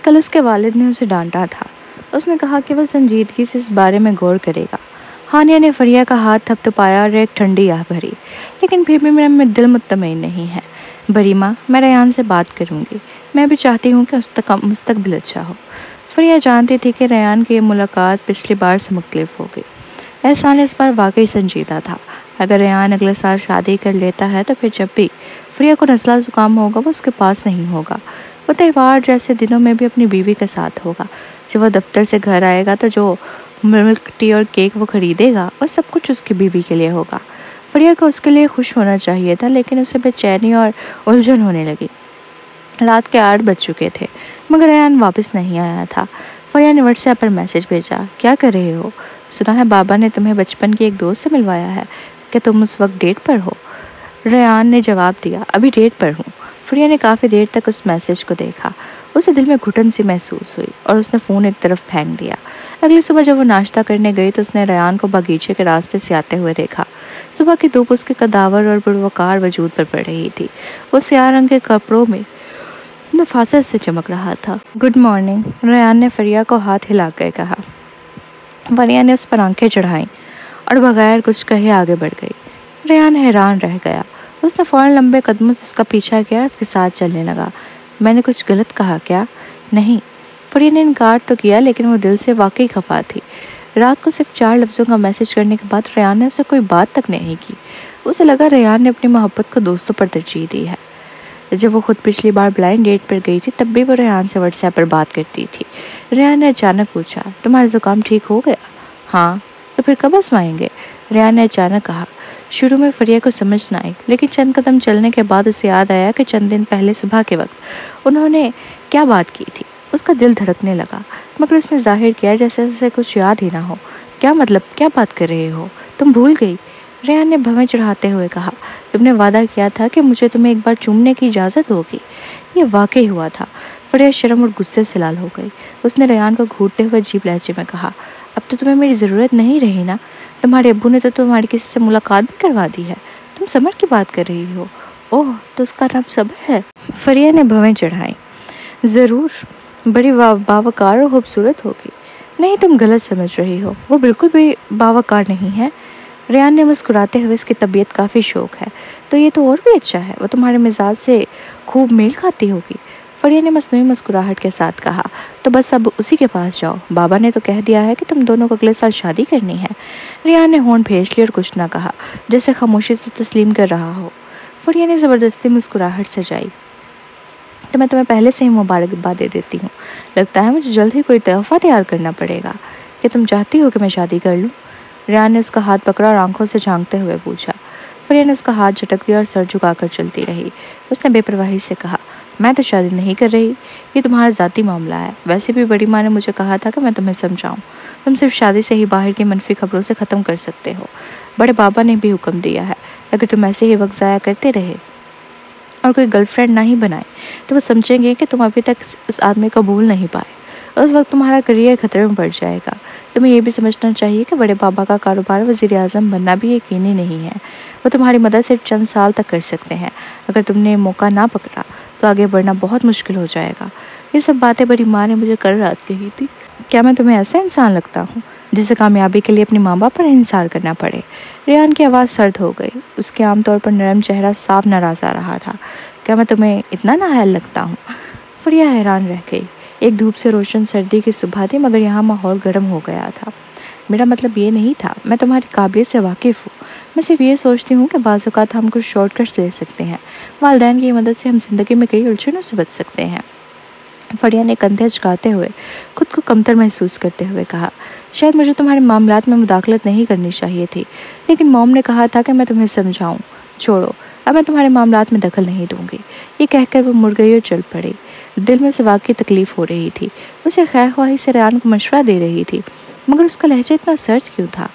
کل اس کے والد نے اسے ڈانٹا تھا۔ اس نے کہا کہ وہ سنجیدگی سے اس بارے میں غور کرے گا۔ ہانیہ نے فریہ کا ہاتھ تھپتھپایا اور ایک ٹھنڈی آہ بھری، لیکن پھر بھی میرا دل مطمئن نہیں ہے۔ بڑی ماں، میں ریان سے بات کروں گی۔ میں بھی چاہتی ہوں کہ اس کا مستقبل اچھا ہو۔ فریہ جانتی تھی کہ ریان کی یہ ملاقات پچھلی بار سے مختلف ہوگی۔ احسان اس بار واقعی سنجیدہ تھا۔ اگر ریان اگلے سال شادی کر لیتا ہے تو پھر جب بھی فریہ کو نزلہ زکام ہوگا وہ اس کے پاس نہیں ہوگا۔ وہ تہوار جیسے دنوں میں بھی اپنی بیوی کے ساتھ ہوگا۔ جب وہ دفتر سے گھر آئے گا تو جو ملک ٹی اور کیک وہ خریدے گا وہ سب کچھ اس کی بیوی کے لیے ہوگا۔ فریہ کو اس کے لیے خوش ہونا چاہیے تھا، لیکن اسے بے چینی اور الجھن ہونے لگی۔ رات کے 8 بج چکے تھے مگر ریان واپس نہیں آیا تھا۔ فریہ نے واٹس ایپ پر میسج بھیجا، کیا کر رہے ہو؟ سنا ہے بابا نے تمہیں بچپن کی ایک دوست سے ملوایا ہے کہ تم اس وقت ڈیٹ پر ہو؟ ریان نے جواب دیا، ابھی ڈیٹ پر ہوں۔ فریہ نے کافی دیر تک اس میسج کو دیکھا۔ اسے دل میں گھٹن سی محسوس ہوئی اور اس نے فون ایک طرف پھینک دیا۔ اگلی صبح جب وہ ناشتہ کرنے گئی تو اس نے ریان کو باغیچے کے راستے سے آتے ہوئے دیکھا۔ صبح کی دھوپ اس کے قداور اور پروقار وجود پر پڑ رہی تھی۔ وہ سیاہ رنگ کے کپڑوں میں نفاست سے چمک رہا تھا۔ گڈ مارننگ، ریان نے فریہ کو ہاتھ ہلا کر کہا۔ فریہ نے اس پر آنکھیں چڑھائیں اور بغیر کچھ کہے آگے بڑھ گئی۔ ریان حیران رہ گیا۔ اس نے فوراً لمبے قدموں سے اس کا پیچھا کیا اور اس کے ساتھ چلنے لگا۔ میں نے کچھ غلط کہا کیا؟ نہیں، فریہ نے انکار تو کیا لیکن وہ دل سے واقعی خفا تھی۔ رات کو صرف 4 لفظوں کا میسج کرنے کے بعد ریان نے اسے کوئی بات تک نہیں کی۔ اسے لگا ریان نے اپنی محبت کو دوستوں پر ترجیح دی ہے۔ جب وہ خود پچھلی بار بلائنڈ ڈیٹ پر گئی تھی تب بھی وہ ریان سے واٹس ایپ پر بات کرتی تھی۔ ریان نے اچانک پوچھا، تمہارا زکام ٹھیک ہو گیا؟ ہاں، تو پھر کب آزمائیں گے؟ ریان نے اچانک کہا۔ شروع میں فریہ کو سمجھ نہ آئی، لیکن چند قدم چلنے کے بعد اسے یاد آیا کہ چند دن پہلے صبح کے وقت انہوں نے کیا بات کی تھی۔ اس کا دل دھڑکنے لگا، مگر اس نے ظاہر کیا جیسے اسے کچھ یاد ہی نہ ہو۔ کیا مطلب، کیا بات کر رہے ہو؟ تم بھول گئی؟ ریان نے بھویں چڑھاتے ہوئے کہا، تم نے وعدہ کیا تھا کہ مجھے تمہیں ایک بار چومنے کی اجازت ہوگی۔ یہ واقعی ہوا تھا۔ فریہ شرم اور غصے سے لال ہو گئی۔ اس نے ریان کو گھورتے ہوئے عجیب لہجے میں کہا، اب تو تمہیں میری ضرورت نہیں رہی نا؟ تمہارے ابو نے تو تمہاری کسی سے ملاقات بھی کروا دی ہے۔ تم صبر کی بات کر رہی ہو؟ اوہ، تو اس کا نام صبر ہے؟ فریہ نے بھویں چڑھائیں۔ ضرور، بڑی باوقار اور خوبصورت ہوگی۔ نہیں، تم غلط سمجھ رہی ہو، وہ بالکل بھی باوقار نہیں ہے۔ ریان نے مسکراتے ہوئے، اس کی طبیعت کافی شوق ہے تو یہ تو اور بھی اچھا ہے، وہ تمہارے مزاج سے خوب میل کھاتی ہوگی۔ فریہ نے مصنوعی مسکراہٹ کے ساتھ کہا، تو بس اب اسی کے پاس جاؤ، بابا نے تو کہہ دیا ہے کہ تم دونوں کو اگلے سال شادی کرنی ہے۔ ریان نے ہونٹ بھیج لی اور کچھ نہ کہا، جیسے خاموشی سے تسلیم کر رہا ہو۔ فریہ نے زبردستی مسکراہٹ سجائی، تو میں تمہیں پہلے سے ہی مبارکباد دے دیتی ہوں۔ لگتا ہے مجھے جلد ہی کوئی تحفہ تیار کرنا پڑے گا۔ کہ تم چاہتی ہو کہ میں شادی کر لوں؟ ریان نے اس کا ہاتھ پکڑا اور آنکھوں سے جھانکتے ہوئے پوچھا۔ فریہ نے اس کا ہاتھ جھٹک دیا اور سر جھکا کر چلتی رہی۔ اس نے بے پرواہی سے کہا، میں تو شادی نہیں کر رہی، یہ تمہارا ذاتی معاملہ ہے۔ ویسے بھی بڑی ماں نے مجھے کہا تھا کہ میں تمہیں سمجھاؤں، تم صرف شادی سے ہی باہر کی منفی خبروں سے ختم کر سکتے ہو۔ بڑے بابا نے بھی حکم دیا ہے، اگر تم ایسے ہی وقت ضائع کرتے رہے اور کوئی گرل فرینڈ نہ ہی بنائے تو وہ سمجھیں گے کہ تم ابھی تک اس آدمی کو بھول نہیں پائے۔ اس وقت تمہارا کریئر خطرے میں پڑ جائے گا۔ تمہیں یہ بھی سمجھنا چاہیے کہ بڑے بابا کا کاروبار وزیر اعظم بننا بھی یقینی نہیں ہے۔ وہ تمہاری مدد صرف چند سال تک کر سکتے ہیں۔ اگر تم نے موقع نہ پکڑا تو آگے بڑھنا بہت مشکل ہو جائے گا۔ یہ سب باتیں بڑی ماں نے مجھے کل رات کہی تھی۔ کیا میں تمہیں ایسا انسان لگتا ہوں جسے کامیابی کے لیے اپنے ماں باپ پر انحصار کرنا پڑے؟ ریان کی آواز سرد ہو گئی۔ اس کے عام طور پر نرم چہرہ صاف ناراض آ رہا تھا۔ کیا میں تمہیں اتنا نااہل لگتا ہوں؟ فریہ حیران رہ گئی۔ ایک دھوپ سے روشن سردی کی صبح تھی مگر یہاں ماحول گرم ہو گیا تھا۔ میرا مطلب یہ نہیں تھا، میں تمہاری قابلیت سے واقف ہوں۔ میں صرف یہ سوچتی ہوں کہ بعض اوقات ہم کچھ شارٹ کٹس لے سکتے ہیں۔ والدین کی مدد سے ہم زندگی میں کئی الجھنوں سے بچ سکتے ہیں۔ فریہ نے کندھے جھکاتے ہوئے خود کو کمتر محسوس کرتے ہوئے کہا، شاید مجھے تمہارے معاملات میں مداخلت نہیں کرنی چاہیے تھی، لیکن موم نے کہا تھا کہ میں تمہیں سمجھاؤں۔ چھوڑو، اب میں تمہارے معاملات میں دخل نہیں دوں گی۔ یہ کہہ کر وہ مڑ گئی اور چل پڑی۔ دل میں سے واقعی تکلیف ہو رہی تھی۔ اسے خیر خواہی سے ریان کو مشورہ دے رہی تھی مگر اس کا لہجہ اتنا سرد کیوں تھا؟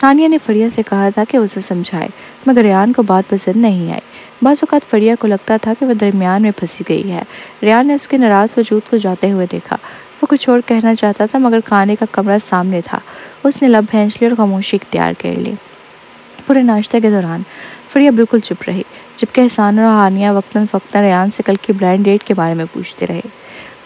ہانیہ نے فریہ سے کہا تھا کہ اسے سمجھائے مگر ریان کو بات پسند نہیں آئی۔ بعض اوقات فریہ کو لگتا تھا کہ وہ درمیان میں پھنسی گئی ہے۔ ریان نے اس کے ناراض وجود کو جاتے ہوئے دیکھا۔ وہ کچھ اور کہنا چاہتا تھا مگر کھانے کا کمرہ سامنے تھا۔ اس نے لب بھینچ لی اور خاموشی اختیار کر لی۔ پورے ناشتے کے دوران فریہ بالکل چپ رہی جبکہ احسان اور ہانیہ وقتاً فوقتاً ریان سے کل کی بلائنڈ ڈیٹ کے بارے میں پوچھتے رہے۔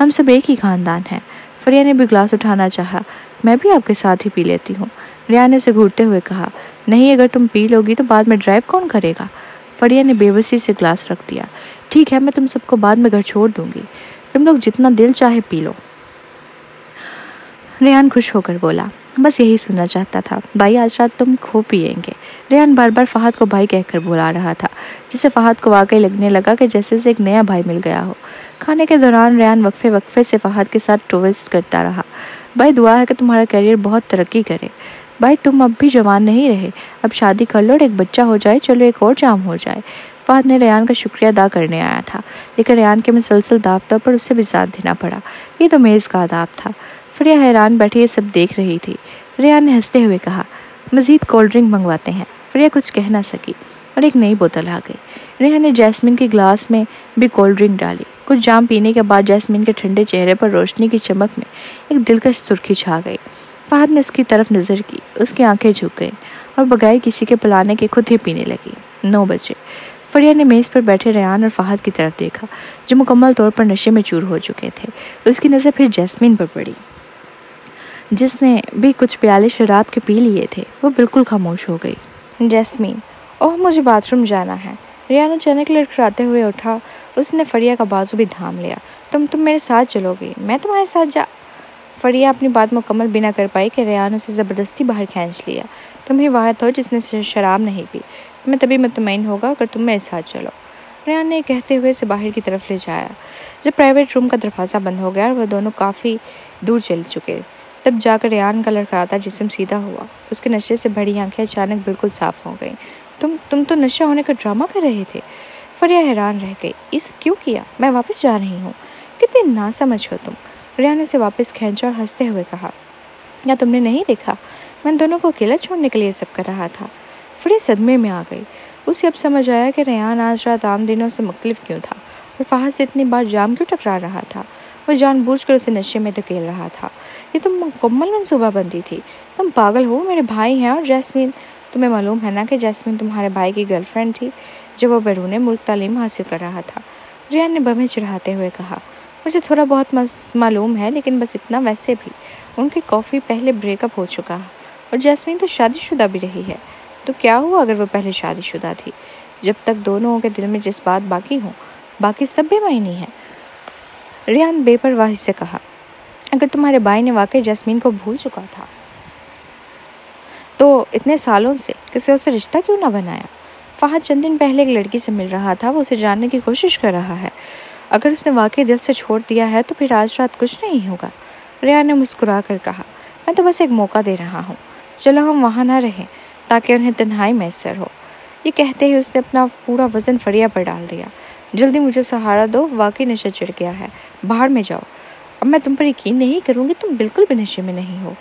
ہم سب ایک ہی خاندان ہیں۔ فریہ نے بھی گلاس اٹھانا چاہا۔ میں بھی آپ کے ساتھ ہی پی لیتی ہوں، ریان نے اسے گھورتے ہوئے کہا۔ نہیں، اگر تم پی لوگی تو بعد میں ڈرائیو کون کرے گا؟ فریہ نے بے بسی سے گلاس رکھ دیا۔ ٹھیک ہے، میں تم سب کو بعد میں گھر چھوڑ دوں گی، تم لوگ جتنا دل چاہے پی لو۔ ریان خوش ہو کر بولا، بس یہی سننا چاہتا تھا، بھائی آج رات تم خوب پیئیں گے۔ ریان بار بار فہد کو بھائی کہہ کر بلا رہا تھا، جسے فہد کو واقعی لگنے لگا کہ جیسے اسے ایک نیا بھائی مل گیا ہو۔ کھانے کے دوران ریان وقفے وقفے سے فہد کے ساتھ ٹویسٹ کرتا رہا۔ بھائی دعا ہے کہ تمہارا کیریئر بہت ترقی کرے۔ بھائی تم اب بھی جوان نہیں رہے، اب شادی کر لو اور ایک بچہ ہو جائے، چلو ایک اور جام ہو جائے۔ فہد نے ریان کا شکریہ ادا کرنے آیا تھا، لیکن ریان کے مسلسل دعوتوں پر اسے بھی ساتھ دینا پڑا۔ یہ تو میز کا آداب تھا۔ فریہ حیران بیٹھی یہ سب دیکھ رہی تھی۔ ریان نے ہنستے ہوئے کہا، مزید کولڈ ڈرنک منگواتے ہیں۔ فریہ کچھ کہہ نہ سکی اور ایک نئی بوتل آ گئی۔ ریان نے جیسمین کے گلاس میں بھی کولڈ ڈرنک ڈالی۔ کچھ جام پینے کے بعد جیسمین کے ٹھنڈے چہرے پر روشنی کی چمک میں ایک دلکش سرخی چھا گئی۔ فہد نے اس کی طرف نظر کی، اس کی آنکھیں جھک گئیں اور بغیر کسی کے پلانے کے خود ہی پینے لگی۔ 9 بجے۔ فریہ نے میز پر بیٹھے ریان اور فہد کی طرف دیکھا، جو مکمل طور پر نشے میں چور ہو چکے تھے۔ اس کی نظر پھر جیسمین پر پڑی، جس نے بھی کچھ پیالے شراب کے پی لیے تھے۔ وہ بالکل خاموش ہو گئی۔ جیسمین، اوہ مجھے باتھ روم جانا ہے۔ ریان اچانک لڑکھڑاتے ہوئے اٹھا۔ اس نے فریہ کا بازو بھی تھام لیا۔ تم میرے ساتھ چلو گی؟ میں تمہارے ساتھ فریہ اپنی بات مکمل بھی نہ کر پائی کہ ریان اسے زبردستی باہر کھینچ لیا۔ تم ہی واحد ہو جس نے شراب نہیں پی، میں تبھی مطمئن ہوگا اگر تم میرے ساتھ چلو۔ ریان نے کہتے ہوئے اسے باہر کی طرف لے جایا۔ جب پرائیویٹ روم کا دروازہ بند ہو گیا اور وہ دونوں کافی دور چل چکے، تب جا کر ریان کا لڑکھڑاتا جسم سیدھا ہوا۔ اس کے نشے سے بھری آنکھیں اچانک بالکل صاف ہو گئیں۔ تم تو نشہ ہونے کا ڈرامہ کر رہے تھے؟ فریہ حیران رہ گئی۔ یہ سب کیوں کیا؟ میں واپس جا رہی ہوں۔ کتنی ناسمجھ ہو تم۔ ریان نے اسے واپس کھینچا اور ہنستے ہوئے کہا، یا تم نے نہیں دیکھا میں دونوں کو اکیلا چھوڑنے کے لیے سب کر رہا تھا؟ فریہ صدمے میں آ گئی۔ اسے اب سمجھ آیا کہ ریان آج رات عام دنوں سے مختلف کیوں تھا اور فہد سے اتنی بار جام کیوں ٹکرا رہا تھا۔ وہ جان بوجھ کر اسے نشے میں دھکیل رہا تھا۔ یہ تو مکمل منصوبہ بندی تھی۔ تم پاگل ہو، میرے بھائی ہیں اور جیسمین، تمہیں معلوم ہے نا کہ جیسمین تمہارے بھائی کی گرل فرینڈ تھی جب وہ بیرون ملک تعلیم حاصل کر رہا تھا۔ ریان نے بمیں چڑھاتے ہوئے کہا، مجھے تھوڑا بہت معلوم ہے، لیکن بس اتنا۔ ویسے بھی ان کی کافی پہلے بریک اپ ہو چکا ہے اور جیسمین تو شادی شدہ بھی رہی ہے۔ تو کیا ہوا اگر وہ پہلے شادی شدہ تھی؟ جب تک دونوں کے دل میں جذبات باقی ہوں، باقی سب بے معنی ہے۔ ریان بے پرواہی سے کہا، اگر تمہارے بھائی نے واقعی جیسمین کو بھول چکا تھا تو اتنے سالوں سے کسی اور سے رشتہ کیوں نہ بنایا؟ فہد چند دن پہلے ایک لڑکی سے مل رہا تھا، وہ اسے جاننے کی کوشش کر رہا ہے۔ اگر اس نے واقعی دل سے چھوڑ دیا ہے تو پھر آج رات کچھ نہیں ہوگا۔ ریان نے مسکرا کر کہا، میں تو بس ایک موقع دے رہا ہوں، چلو ہم وہاں نہ رہیں تاکہ انہیں تنہائی میسر ہو۔ یہ کہتے ہی اس نے اپنا پورا وزن فریہ پر ڈال دیا۔ جلدی مجھے سہارا دو، واقعی نشہ چڑھ گیا ہے، باہر میں جاؤ۔ اب میں تم پر یقین نہیں کروں گی، تم بالکل بھی نشے میں نہیں ہو۔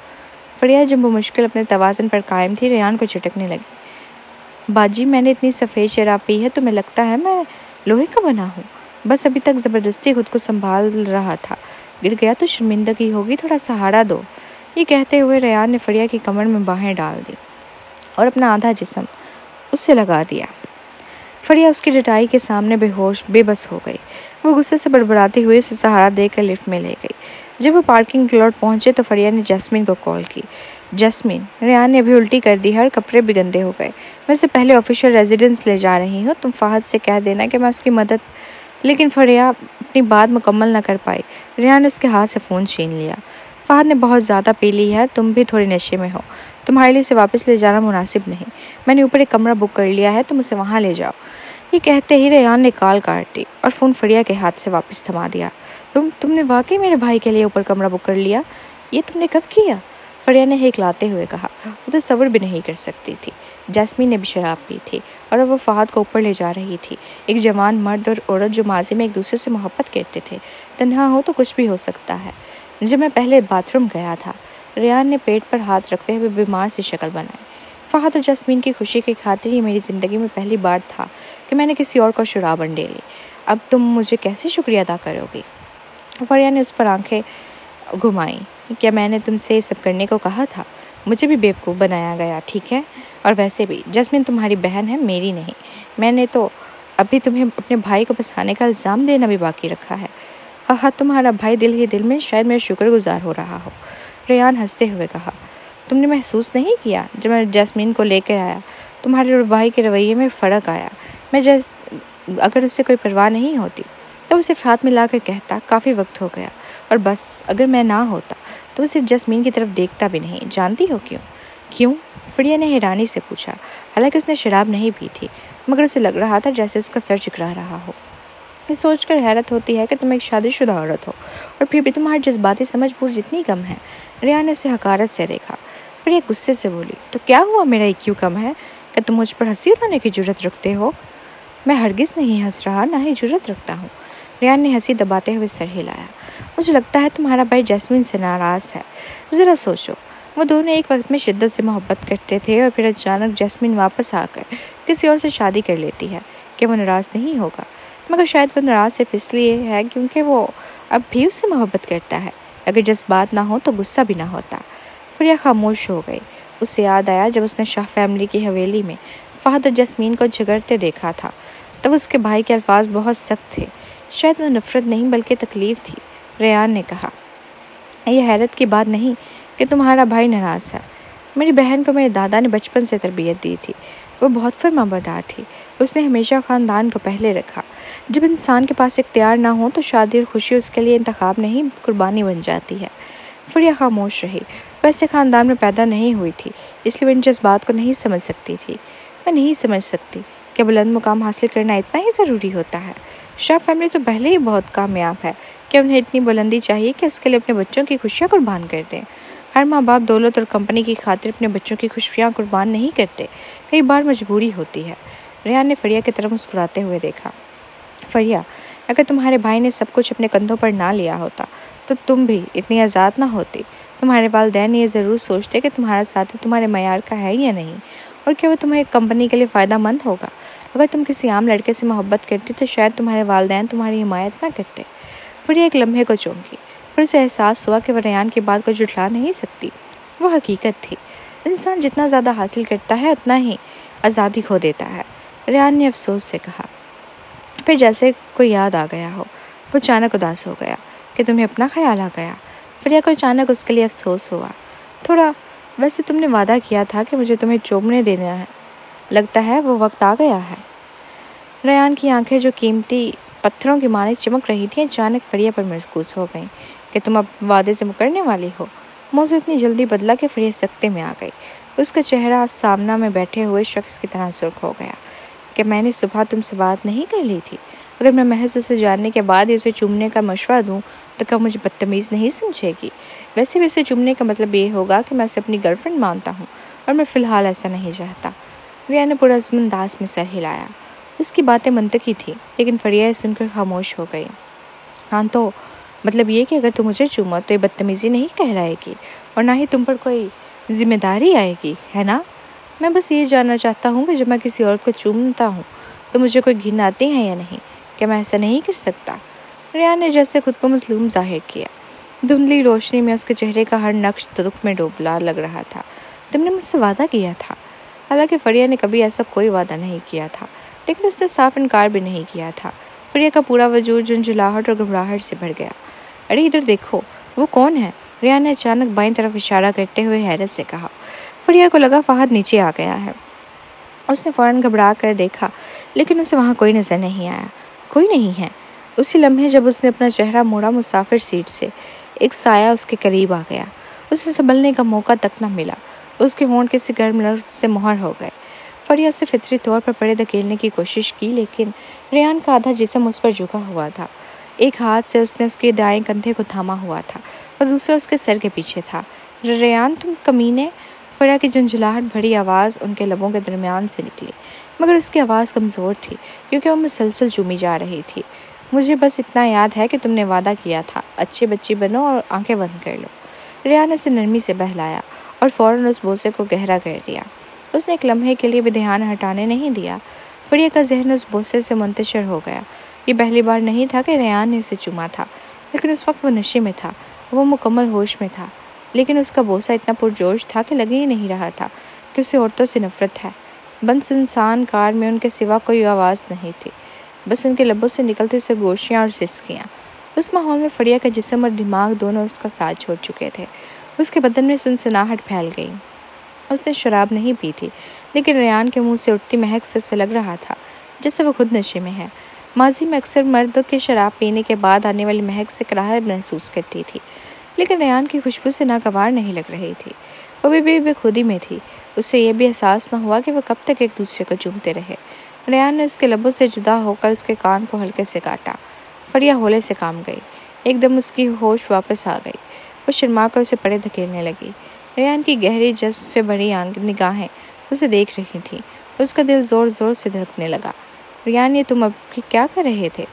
فریہ جب وہ مشکل اپنے توازن پر قائم تھی، ریان کو چٹکنے لگی۔ باجی، میں نے اتنی سفید شراب پی ہے تمہیں لگتا ہے میں لوہے کا بنا ہوں؟ بس ابھی تک زبردستی خود کو سنبھال رہا تھا، گر گیا تو شرمندگی ہوگی، تھوڑا سہارا دو۔ یہ کہتے ہوئے ریان نے فریہ کی کمر میں باہیں ڈال دی اور اپنا آدھا جسم اس سے لگا دیا۔ فریہ اس کی ڈٹائی کے سامنے بے بس ہو گئی۔ وہ غصے سے بڑبڑاتی ہوئی اسے سہارا دے کر لفٹ میں لے گئی۔ جب وہ پارکنگ لاٹ پہنچے تو فریہ نے جیسمین کو کال کی۔ جیسمین، ریان نے ابھی الٹی کر دی ہے اور کپڑے بھی گندے ہو گئے، میں اسے پہلے آفیشیل ریزیڈنس لے جا رہی ہوں، تم فہد سے کہہ دینا کہ میں اس کی مدد۔ لیکن فریہ اپنی بات مکمل نہ کر پائی۔ ریان نے اس کے ہاتھ سے فون چھین لیا۔ فہد نے بہت زیادہ پی لی ہے، تم بھی تھوڑے نشے میں ہو، تمہارے لیے اسے واپس لے جانا مناسب نہیں۔ میں نے اوپر ایک کمرہ بک کر لیا ہے، تم اسے وہاں لے جاؤ۔ یہ کہتے ہی ریان نے کال کاٹ دی اور فون فریہ کے ہاتھ سے واپس تھما دیا۔ تم نے واقعی میرے بھائی کے لیے اوپر کمرہ بک کر لیا؟ یہ تم نے کب کیا؟ فریہ نے ہکلاتے ہوئے کہا۔ وہ تصور بھی نہیں کر سکتی تھی۔ جیسمین نے بھی شراب پی تھی اور اب وہ فہد کو اوپر لے جا رہی تھی۔ ایک جوان مرد اور عورت جو ماضی میں ایک دوسرے سے محبت کرتے تھے، تنہا ہو تو کچھ بھی ہو سکتا ہے۔ جب میں پہلے باتھ روم گیا تھا، ریان نے پیٹ پر ہاتھ رکھتے ہوئے بیمار سی شکل بنائی، فہد اور جیسمین کی خوشی کی خاطر یہ میری زندگی میں پہلی بار تھا کہ میں نے کسی اور کو شراب انڈے لی۔ اب تم مجھے کیسے شکریہ ادا کرو گی؟ فریہ نے اس پر آنکھیں گھمائیں۔ کیا میں نے تم سے یہ سب کرنے کو کہا تھا؟ مجھے بھی بیوقوف بنایا گیا، ٹھیک ہے؟ اور ویسے بھی جیسمین تمہاری بہن ہے، میری نہیں۔ میں نے تو ابھی تمہیں اپنے بھائی کو پھنسانے کا الزام دینا بھی باقی رکھا ہے۔ ہاں تمہارا بھائی دل ہی دل میں شاید میرا شکر گزار ہو رہا ہو، ریان ہنستے ہوئے کہا۔ تم نے محسوس نہیں کیا جب میں جیسمین کو لے کر آیا تمہارے اور بھائی کے رویے میں فرق آیا؟ اگر اسے کوئی پرواہ نہیں ہوتی تو وہ صرف ہاتھ ملا کر کہتا کافی وقت ہو گیا، اور بس اگر میں نہ ہوتا تو وہ صرف جیسمین کی طرف دیکھتا بھی نہیں۔ جانتی ہو کیوں؟ کیوں؟ فریہ نے حیرانی سے پوچھا۔ حالانکہ اس نے شراب نہیں پی تھی مگر اسے لگ رہا تھا جیسے اس کا سر چکرا رہا ہو۔ یہ سوچ کر حیرت ہوتی ہے کہ تم ایک شادی شدہ عورت ہو اور پھر بھی تمہاری جذباتی سمجھ بوجھ اتنی کم ہے۔ ریان نے اسے حقارت سے دیکھا۔ فریہ غصے سے بولی، تو کیا ہوا میرا ایکیو کم ہے کہ تم مجھ پر ہنسی اڑانے کی جرت رکھتے ہو؟ میں ہرگز نہیں ہنس رہا، نہ ہی جرت رکھتا ہوں۔ ریان نے ہنسی دباتے ہوئے سر ہلایا۔ مجھے لگتا ہے تمہارا بھائی جیسمین سے ناراض ہے۔ ذرا سوچو، وہ دونوں ایک وقت میں شدت سے محبت کرتے تھے اور پھر اچانک جیسمین واپس آ کر کسی اور سے شادی کر لیتی ہے۔ کہ وہ ناراض نہیں ہوگا؟ مگر شاید وہ ناراض صرف اس لیے ہے کیونکہ وہ اب بھی اس سے محبت کرتا ہے۔ اگر جذبات نہ ہو تو غصہ بھی نہ ہوتا۔ فریہ خاموش ہو گئی۔ اسے یاد آیا جب اس نے شاہ فیملی کی حویلی میں فہد اور جیسمین کو جھگڑتے دیکھا تھا، تب اس کے بھائی کے الفاظ بہت سخت تھے۔ شاید وہ نفرت نہیں بلکہ تکلیف تھی۔ ریان نے کہا، یہ حیرت کی بات نہیں کہ تمہارا بھائی ناراض ہے۔ میری بہن کو میرے دادا نے بچپن سے تربیت دی تھی۔ وہ بہت فرمانبردار تھی۔ اس نے ہمیشہ خاندان کو پہلے رکھا۔ جب انسان کے پاس اختیار نہ ہو تو شادی اور خوشی اس کے لیے انتخاب نہیں قربانی بن جاتی ہے۔ فریہ خاموش رہی۔ ویسے خاندان میں پیدا نہیں ہوئی تھی اس لیے وہ ان جذبات کو نہیں سمجھ سکتی تھی۔ میں نہیں سمجھ سکتی کہ بلند مقام حاصل کرنا اتنا ہی ضروری ہوتا ہے۔ شاہ فیملی تو پہلے ہی بہت کامیاب ہے کہ انہیں اتنی بلندی چاہیے کہ اس کے لیے اپنے بچوں کی خوشیاں قربان کر دیں۔ ہر ماں باپ دولت اور کمپنی کی خاطر اپنے بچوں کی خوشیاں قربان نہیں کرتے، کئی بار مجبوری ہوتی ہے۔ ریان نے فریہ کی طرف مسکراتے ہوئے دیکھا۔ فریہ، اگر تمہارے بھائی نے سب کچھ اپنے کندھوں پر نہ لیا ہوتا تو تم بھی اتنی آزاد نہ ہوتی۔ تمہارے والدین یہ ضرور سوچتے کہ تمہارا ساتھی تمہارے معیار کا ہے یا نہیں، اور کہ وہ تمہیں کمپنی کے لیے فائدہ مند ہوگا۔ اگر تم کسی عام لڑکے سے محبت کرتی تو شاید تمہارے والدین تمہاری حمایت نہ کرتے۔ فریہ ایک لمحے کو چونکی، پھر اسے احساس ہوا کہ وہ ریان کی بات کو جھٹلا نہیں سکتی۔ وہ حقیقت تھی۔ انسان جتنا زیادہ حاصل کرتا ہے اتنا ہی آزادی کھو دیتا ہے۔ ریان نے افسوس سے کہا۔ پھر جیسے کوئی یاد آ گیا ہو، وہ اچانک اداس ہو گیا۔ کہ تمہیں اپنا خیال آ گیا؟ فریہ کو اچانک اس کے لیے افسوس ہوا۔ تھوڑا، ویسے تم نے وعدہ کیا تھا کہ مجھے تمہیں چومنے دینا ہے، لگتا ہے وہ وقت آ گیا ہے۔ ریان کی آنکھیں جو قیمتی پتھروں کی مانند چمک رہی تھیں اچانک فریہ پر مرکوز ہو گئیں۔ کہ تم اب وعدے سے مکرنے والی ہو؟ موضوع اتنی جلدی بدلا کہ فریہ سکتے میں آ گئی۔ اس کا چہرہ سامنے میں بیٹھے ہوئے شخص کی طرح سرخ ہو گیا۔ کہ میں نے صبح تم سے بات نہیں کر لی تھی؟ اگر میں محض اسے جاننے کے بعد ہی اسے چومنے کا مشورہ دوں تو کیا مجھے بدتمیز نہیں سمجھے گی؟ ویسے بھی اسے چومنے کا مطلب یہ ہوگا کہ میں اسے اپنی گرل فرینڈ مانتا ہوں، اور میں فی الحال ایسا نہیں چاہتا۔ ریان نے پرعزم انداز میں سر ہلایا۔ اس کی باتیں منطقی تھیں لیکن فریہ سن کر خاموش ہو گئی۔ ہاں تو مطلب یہ کہ اگر تم مجھے چومو تو یہ بدتمیزی نہیں کہلائے گی اور نہ ہی تم پر کوئی ذمہ داری آئے گی، ہے نا؟ میں بس یہ جاننا چاہتا ہوں کہ جب میں کسی عورت کو چومتا ہوں تو مجھے کوئی گھن آتی ہے یا نہیں؟ کہ میں ایسا نہیں کر سکتا؟ ریان نے جیسے خود کو مظلوم ظاہر کیا۔ دھندلی روشنی میں اس کے چہرے کا ہر نقش دکھ میں ڈوبلا لگ رہا تھا۔ تم نے مجھ سے وعدہ کیا تھا۔ حالانکہ فریہ نے کبھی ایسا کوئی وعدہ نہیں کیا تھا لیکن اس نے صاف انکار بھی نہیں کیا تھا۔ فریہ کا پورا وجود جھنجھلاہٹ اور گھبراہٹ سے بھر گیا۔ ارے ادھر دیکھو، وہ کون ہے؟ ریان نے اچانک بائیں طرف اشارہ کرتے ہوئے حیرت سے کہا۔ فریہ کو لگا فہد نیچے آ گیا ہے۔ اس نے فوراً گھبرا کر دیکھا لیکن اسے وہاں کوئی نظر نہیں آیا۔ کوئی نہیں ہے۔ اسی لمحے جب اس نے اپنا چہرہ موڑا مسافر سیٹ سے ایک سایہ اس کے قریب آ گیا۔ اسے سنبھلنے کا موقع تک نہ ملا۔ اس کے ہونٹ کسی گرم لفظ سے مہر ہو گئے۔ فریہ سے فطری طور پر پرے دھکیلنے کی کوشش کی لیکن ریان کا آدھا جسم اس پر جھکا ہوا تھا۔ ایک ہاتھ سے اس نے اس کے دائیں کندھے کو تھاما ہوا تھا اور دوسرا اس کے سر کے پیچھے تھا۔ ریان، تم کمینے! فریہ کی جھنجھلاہٹ بھری آواز ان کے لبوں کے درمیان سے نکلی مگر اس کی آواز کمزور تھی کیونکہ وہ مسلسل چومی جا رہی تھی۔ مجھے بس اتنا یاد ہے کہ تم نے وعدہ کیا تھا، اچھی بچی بنو اور آنکھیں بند کر لو۔ ریان نے اسے نرمی سے بہلایا اور فوراً اس بوسے کو گہرا کر دیا۔ اس نے ایک لمحے کے لیے بھی دھیان ہٹانے نہیں دیا۔ فریہ کا ذہن اس بوسے سے منتشر ہو گیا۔ یہ پہلی بار نہیں تھا کہ ریان نے اسے چوما تھا لیکن اس وقت وہ نشے میں تھا، وہ مکمل ہوش میں تھا۔ لیکن اس کا بوسہ اتنا پرجوش تھا کہ لگ ہی نہیں رہا تھا کہ اسے عورتوں سے نفرت ہے۔ بند سنسان کار میں ان کے سوا کوئی آواز نہیں تھی، بس ان کے لبوں سے نکلتی سرگوشیاں اور سسکیاں۔ اس ماحول میں فریہ کا جسم اور دماغ دونوں اس کا ساتھ چھوڑ چکے تھے۔ اس کے بدن میں سنسناہٹ پھیل گئی۔ اس نے شراب نہیں پی تھی، لیکن ریان کے منہ سے اٹھتی مہک سے اسے لگ رہا تھا جیسے وہ خود نشے میں ہے۔ ماضی میں اکثر مرد کے شراب پینے کے بعد آنے والی مہک سے کراہت محسوس کرتی تھی، لیکن ریان کی خوشبو سے ناگوار نہیں لگ رہی تھی۔ وہ بھی بے خودی میں تھی۔ اسے یہ بھی احساس نہ ہوا کہ وہ کب تک ایک دوسرے کو چومتے رہے۔ ریان نے اس کے لبوں سے جدا ہو کر اس کے کان کو ہلکے سے کاٹا۔ فریہ ہولے سے کام گئی۔ ایک دم اس کی ہوش واپس آ گئی۔ وہ شرما کر اسے پڑے دھکیلنے لگی۔ ریان کی گہری جذب سے بڑی نگاہیں اسے دیکھ رہی تھیں۔ اس کا دل زور زور سے دھڑکنے لگا۔ ریان، یہ تم اب کیا کر رہے تھے؟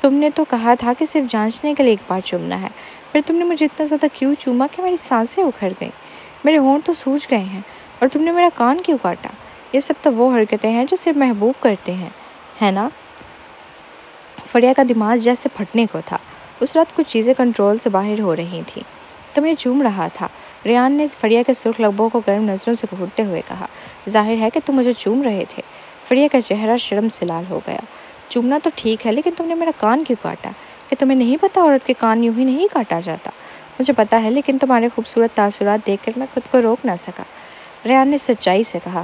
تم نے تو کہا تھا کہ صرف جانچنے کے لیے ایک بار چومنا ہے، پھر تم نے مجھے اتنا زیادہ کیوں چوما کہ میری سانسیں اکھڑ گئیں، میرے ہونٹ تو سوج گئے ہیں، اور تم نے میرا کان کیوں کاٹا؟ یہ سب تو وہ حرکتیں ہیں جو صرف محبوب کرتے ہیں، ہے نا؟ فریہ کا دماغ جیسے پھٹنے کو تھا۔ اس رات کچھ چیزیں کنٹرول سے باہر ہو رہی تھیں۔ تمہیں چوم رہا تھا، ریان نے فریہ کے سرخ لبوں کو گرم نظروں سے گھورتے ہوئے کہا۔ ظاہر ہے کہ تم مجھے چوم رہے تھے۔ فریہ کا چہرہ شرم سے لال ہو گیا۔ چومنا تو ٹھیک ہے، لیکن تم نے میرا کان کیوں کاٹا؟ کہ تمہیں نہیں پتا عورت کے کان یوں ہی نہیں کاٹا جاتا؟ مجھے پتا ہے، لیکن تمہارے خوبصورت تاثرات دیکھ کر میں خود کو روک نہ سکا، ریان نے سچائی سے کہا۔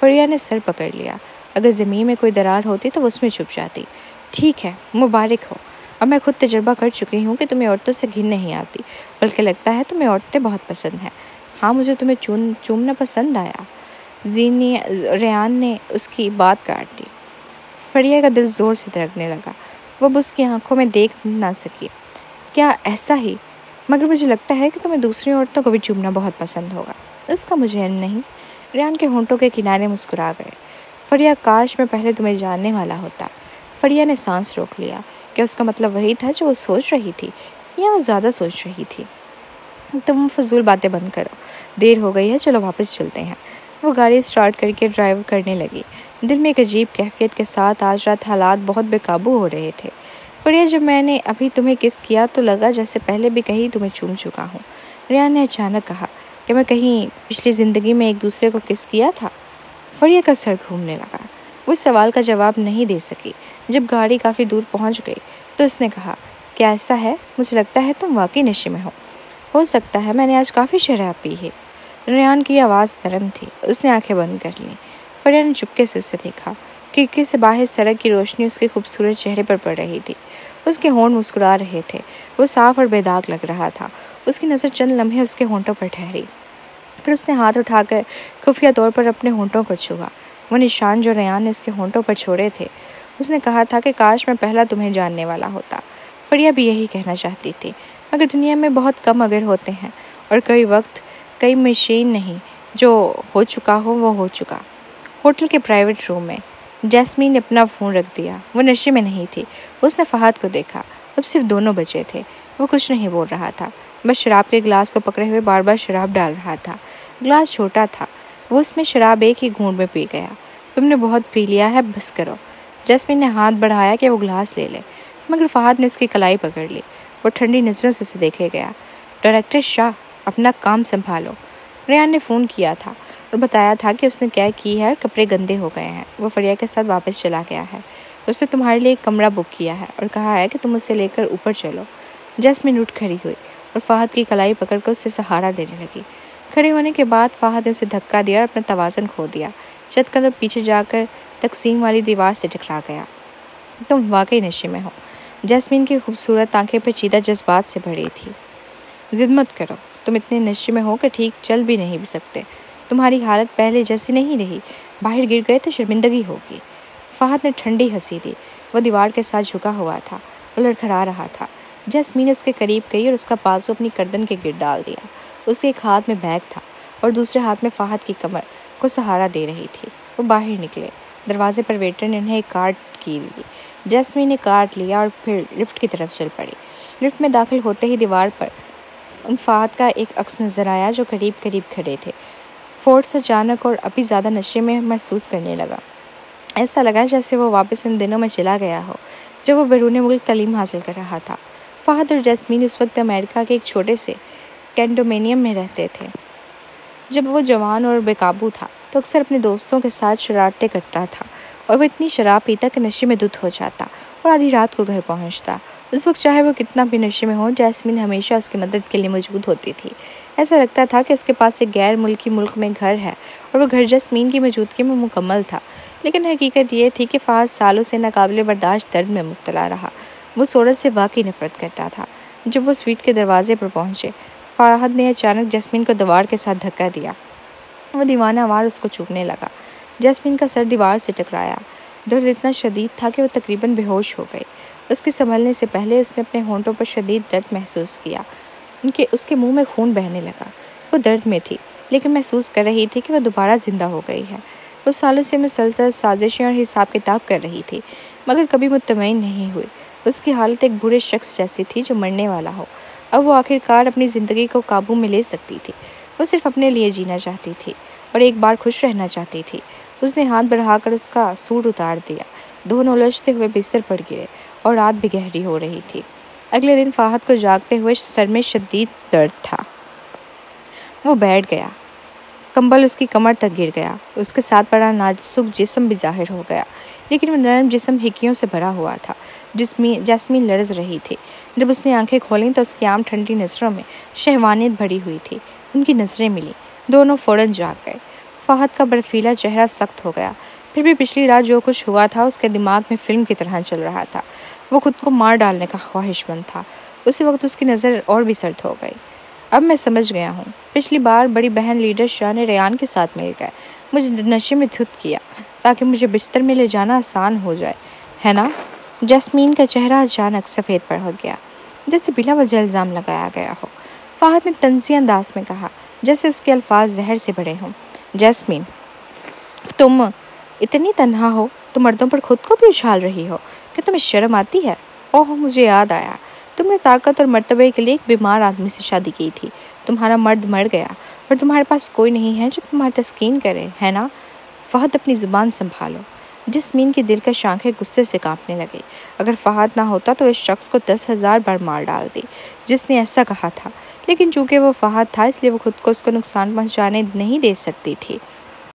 فریہ نے سر پکڑ لیا۔ اگر زمین میں کوئی درار ہوتی تو وہ اس میں چھپ جاتی۔ ٹھیک ہے، مبارک ہو۔ اب میں خود تجربہ کر چکی ہوں کہ تمہیں عورتوں سے گھن نہیں آتی، بلکہ لگتا ہے تمہیں عورتیں بہت پسند ہیں۔ ہاں، مجھے تمہیں چومنا پسند آیا۔ ریان نے اس کی بات کاٹ دی۔ فریہ کا دل زور سے دھڑکنے لگا۔ وہ اب اس کی آنکھوں میں دیکھ نہ سکی۔ کیا ایسا ہی؟ مگر مجھے لگتا ہے کہ تمہیں دوسری عورتوں کو بھی چومنا بہت پسند ہوگا۔ اس کا مجھے علم نہیں۔ ریان کے ہونٹوں کے کنارے مسکرا گئے۔ فریہ، کاش میں پہلے تمہیں جاننے والا ہوتا۔ فریہ نے سانس روک لیا۔ کیا اس کا مطلب وہی تھا جو وہ سوچ رہی تھی، یا وہ زیادہ سوچ رہی تھی؟ تم فضول باتیں بند کرو، دیر ہو گئی ہے، چلو واپس چلتے ہیں۔ وہ گاڑی سٹارٹ کر کے ڈرائیو کرنے لگی۔ دل میں ایک عجیب کیفیت کے ساتھ آج رات حالات بہت بے قابو ہو رہے تھے۔ فریہ، جب میں نے ابھی تمہیں کس کیا تو لگا جیسے پہلے بھی کہیں تمہیں چوم چکا ہوں۔ ریان نے اچانک کہا کہ میں کہیں پچھلی زندگی میں ایک دوسرے کو کس کیا تھا؟ فریہ کا سر گھومنے لگا۔ وہ اس سوال کا جواب نہیں دے سکی۔ جب گاڑی کافی دور پہنچ گئی تو اس نے کہا، کیا ایسا ہے؟ مجھے لگتا ہے تم واقعی نشے میں ہو سکتا ہے میں نے آج کافی شراب پی ہے۔ ریان کی آواز نرم تھی۔ اس نے آنکھیں بند کر لیں۔ فریہ نے چپکے سے اسے دیکھا۔ کھڑکی سے باہر سڑک کی روشنی اس کے خوبصورت چہرے پر پڑ رہی تھی۔ اس کے ہونٹ مسکرا رہے تھے۔ وہ صاف اور بے داغ لگ رہا تھا۔ اس کی نظر چند لمحے اس کے ہونٹوں پر ٹھہری، پھر اس نے ہاتھ اٹھا کر خفیہ طور پر اپنے ہونٹوں کو چھوا، وہ نشان جو ریان نے اس کے ہونٹوں پر چھوڑے تھے۔ اس نے کہا تھا کہ کاش میں پہلا تمہیں جاننے والا ہوتا۔ فریہ بھی یہی کہنا چاہتی تھی، مگر دنیا میں بہت کم اگر ہوتے ہیں، اور کئی وقت کئی مشین نہیں، جو ہو چکا ہو وہ ہو چکا۔ ہوٹل کے پرائیویٹ روم میں جیسمین نے اپنا فون رکھ دیا۔ وہ نشے میں نہیں تھی۔ اس نے فہد کو دیکھا۔ اب صرف دونوں بچے تھے۔ وہ کچھ نہیں بول رہا تھا، بس شراب کے گلاس کو پکڑے ہوئے بار بار شراب ڈال رہا تھا۔ گلاس چھوٹا تھا، وہ اس میں شراب ایک ہی گھونٹ میں پی گیا۔ تم نے بہت پی لیا ہے، بس کرو۔ جیسمین نے ہاتھ بڑھایا کہ وہ گلاس لے لے، مگر فہد نے اس کی کلائی پکڑ لی۔ وہ ٹھنڈی نظروں سے اسے دیکھے گیا۔ ڈائریکٹر شاہ، اپنا کام سنبھالو۔ ریان نے فون کیا تھا اور بتایا تھا کہ اس نے کیا کی ہے اور کپڑے گندے ہو گئے ہیں۔ وہ فریہ کے ساتھ واپس چلا گیا ہے۔ اس نے تمہارے لیے ایک کمرہ بک کیا ہے اور کہا ہے کہ تم اسے لے کر اوپر چلو۔ جیسمین اٹھ کھڑی ہوئی اور فہد کی کلائی پکڑ کر اسے سہارا دینے لگی۔ کھڑے ہونے کے بعد فہد نے اسے دھکا دیا اور اپنا توازن کھو دیا۔ چند قدم پیچھے جا کر تقسیم والی دیوار سے ٹکرا گیا۔ تم واقعی نشے میں ہو۔ جیسمین کی خوبصورت آنکھیں پیچیدہ جذبات سے بھری تھی۔ ضد مت کرو، تم اتنے نشے میں ہو کہ ٹھیک چل بھی نہیں سکتے۔ تمہاری حالت پہلے جیسی نہیں رہی، باہر گر گئے تو شرمندگی ہوگی۔ فہد نے ٹھنڈی ہنسی دی۔ وہ دیوار کے ساتھ جھکا ہوا تھا اور لڑکھڑا رہا تھا۔ جیسمین اس کے قریب گئی اور اس کا بازو اپنی گردن کے گر ڈال دیا۔ اس کے ایک ہاتھ میں بیگ تھا اور دوسرے ہاتھ میں فہد کی کمر کو سہارا دے رہی تھی۔ وہ باہر نکلے۔ دروازے پر ویٹر نے انہیں ایک کارڈ کی دی۔ جیسمین نے کارڈ لیا اور پھر لفٹ کی طرف چل پڑی۔ لفٹ میں داخل ہوتے ہی دیوار پر ان فہد کا ایک عکس نظر آیا جو قریب قریب کھڑے تھے۔ فورڈ اچانک اور ابھی زیادہ نشے میں محسوس کرنے لگا۔ ایسا لگا جیسے وہ واپس ان دنوں میں چلا گیا ہو جب وہ بیرون ملک تعلیم حاصل کر رہا تھا۔ فہد اور جیسمین اس وقت امریکہ کے ایک چھوٹے سے کنڈومینیم میں رہتے تھے۔ جب وہ جوان اور بے قابو تھا تو اکثر اپنے دوستوں کے ساتھ شرارتیں کرتا تھا، اور وہ اتنی شراب پیتا کہ نشے میں دھت ہو جاتا اور آدھی رات کو گھر پہنچتا اس وقت چاہے وہ کتنا بھی نشے میں ہو، جیسمین ہمیشہ اس کی مدد کے لیے موجود ہوتی تھی۔ ایسا لگتا تھا کہ اس کے پاس ایک غیر ملکی ملک میں گھر ہے اور وہ گھر جیسمین کی موجودگی میں مکمل تھا۔ لیکن حقیقت یہ تھی کہ فہد سالوں سے ناقابل برداشت درد میں مبتلا رہا۔ وہ اس عورت سے واقعی نفرت کرتا تھا۔ جب وہ سویٹ کے دروازے پر پہنچے، فہد نے اچانک جیسمین کو دیوار کے ساتھ دھکا دیا۔ وہ دیوانہ وار اس کو چوبنے لگا۔ جیسمین کا سر دیوار سے ٹکرایا۔ درد اتنا شدید تھا کہ وہ تقریباً بے ہوش ہو گئی۔ اس کے سنبھلنے سے پہلے اس نے اپنے ہونٹوں پر شدید درد محسوس کیا۔ اس کے منہ میں خون بہنے لگا۔ وہ درد میں تھی، لیکن محسوس کر رہی تھی کہ وہ دوبارہ زندہ ہو گئی ہے۔ وہ سالوں سے مسلسل سازشیں اور حساب کتاب کر رہی تھی، مگر کبھی مطمئن نہیں ہوئی۔ اس کی حالت ایک بوڑھے شخص جیسی تھی جو مرنے والا ہو۔ اب وہ آخرکار اپنی زندگی کو قابو میں لے سکتی تھی۔ وہ صرف اپنے لیے جینا چاہتی تھی اور ایک بار خوش رہنا چاہتی تھی۔ اس نے ہاتھ بڑھا کر اس کا سوٹ اتار دیا۔ دونوں الجھتے ہوئے بستر پر گرے اور رات بھی گہری ہو رہی تھی۔ اگلے دن فہد کو جاگتے ہوئے سر میں شدید درد تھا۔ وہ بیٹھ گیا۔ کمبل اس کی کمر تک گر گیا۔ اس کے ساتھ بڑا نازک جسم بھی ظاہر ہو گیا، لیکن وہ نرم جسم ہکیوں سے بھرا ہوا تھا۔ جیسمین لرز رہی تھی۔ جب اس نے آنکھیں کھولیں تو اس کی عام ٹھنڈی نظروں میں شہوانیت بھری ہوئی تھی۔ ان کی نظریں ملی، دونوں فوراً جاگ گئے۔ فہد کا برفیلا چہرہ سخت ہو گیا۔ پھر بھی پچھلی رات جو کچھ ہوا تھا اس کے دماغ میں فلم کی طرح چل رہا تھا۔ وہ خود کو مار ڈالنے کا خواہش مند تھا۔ اسی وقت اس کی نظر اور بھی سرد ہو گئی۔ اب میں سمجھ گیا ہوں، پچھلی بار بڑی بہن لیڈر شاہ نے ریان کے ساتھ مل کر مجھے نشے میں دھت کیا تاکہ مجھے بستر میں لے جانا آسان ہو جائے، ہے نا؟ جیسمین کا چہرہ اچانک سفید پڑ گیا، جیسے بلا وجہ الزام لگایا گیا ہو۔ فہد نے طنزی انداز میں کہا، جیسے اس کے الفاظ زہر سے بھرے ہوں۔ جیسمین، تم اتنی تنہا ہو تو مردوں پر خود کو بھی اچھال رہی ہو، کہ تمہیں شرم آتی ہے؟ اوہ، مجھے یاد آیا، تم نے طاقت اور مرتبے کے لیے ایک بیمار آدمی سے شادی کی تھی۔ تمہارا مرد مر گیا اور تمہارے پاس کوئی نہیں ہے جو تمہاری تسکین کرے، ہے نا؟ فہد، اپنی زبان سنبھالو۔ جسمین کی دلکش آنکھیں غصے سے کانپنے لگی۔ اگر فہد نہ ہوتا تو اس شخص کو 10,000 بار مار ڈالتی جس نے ایسا کہا تھا، لیکن چونکہ وہ فہد تھا اس لیے وہ خود کو اس کو نقصان پہنچانے نہیں دے سکتی تھی۔